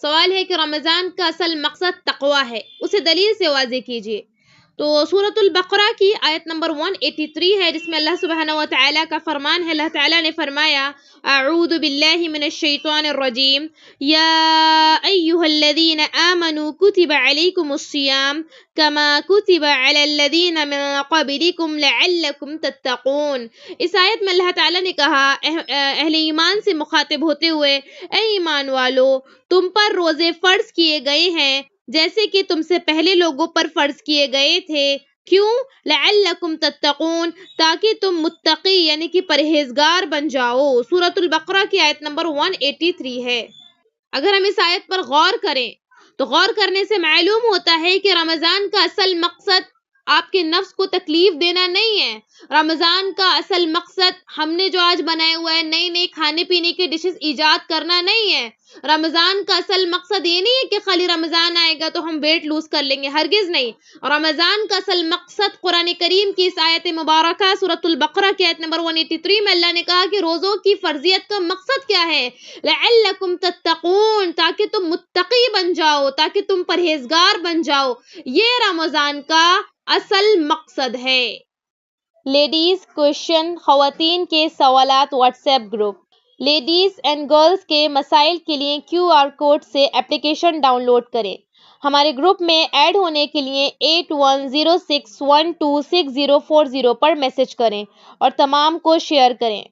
سوال ہے کہ رمضان کا اصل مقصد تقوی ہے، اسے دلیل سے واضح کیجیے۔ تو سورۃ البقرہ کی آیت نمبر 183 ہے، جس میں اللہ سبحانہ و تعالیٰ کا فرمان ہے۔ اللہ تعالیٰ نے فرمایا اعوذ باللہ من الشیطان الرجیم یا ایہا الذین آمنوا کتب علیکم الصیام کما کتب علی الذین من قبلکم لعلکم تتقون۔ اس آیت میں اللہ تعالیٰ نے کہا اہل ایمان سے مخاطب ہوتے ہوئے، اے ایمان والو، تم پر روزے فرض کیے گئے ہیں جیسے کہ تم سے پہلے لوگوں پر فرض کیے گئے تھے۔ کیوں؟ لعلکم تتقون، تاکہ تم متقی یعنی کہ پرہیزگار بن جاؤ۔ سورۃ البقرہ کی آیت نمبر 183 ہے۔ اگر ہم اس آیت پر غور کریں تو غور کرنے سے معلوم ہوتا ہے کہ رمضان کا اصل مقصد آپ کے نفس کو تکلیف دینا نہیں ہے۔ رمضان کا اصل مقصد ہم نے جو آج بنائے ہوا ہے نئی نئی کھانے پینے کے ڈشز ایجاد کرنا نہیں ہے۔ رمضان کا اصل مقصد یہ نہیں ہے کہ خالی رمضان آئے گا تو ہم ویٹ لوز کر لیں گے، ہرگز نہیں۔ رمضان کا اصل مقصد قرآن کریم کی اس آیت مبارکہ سورۃ البقرہ کی آیت نمبر 183 میں اللہ نے کہا کہ روزوں کی فرضیت کا مقصد کیا ہے؟ لعلکم تتقون، تاکہ تم متقی بن جاؤ، تاکہ تم پرہیزگار بن جاؤ۔ یہ رمضان کا اصل مقصد ہے۔ لیڈیز کویشچن، خواتین کے سوالات what's app group. Ladies and girls کے مسائل کے لیے QR کوڈ سے اپلیکیشن ڈاؤن لوڈ کریں۔ ہمارے گروپ میں ایڈ ہونے کے لیے 8106126040 پر میسج کریں اور تمام کو شیئر کریں۔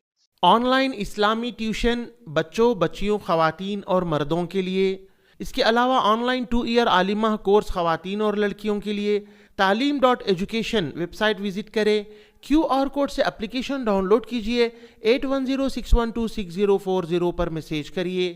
آن لائن اسلامی ٹیوشن بچوں، بچیوں، خواتین اور مردوں کے لیے۔ اس کے علاوہ آن لائن 2 ایئر عالمہ کورس خواتین اور لڑکیوں کے لیے۔ تعلیم.ایجوکیشن ویب سائٹ وزٹ کریں، QR کوڈ سے اپلیکیشن ڈاؤن لوڈ کیجیے، 8106126040 پر میسیج کریے۔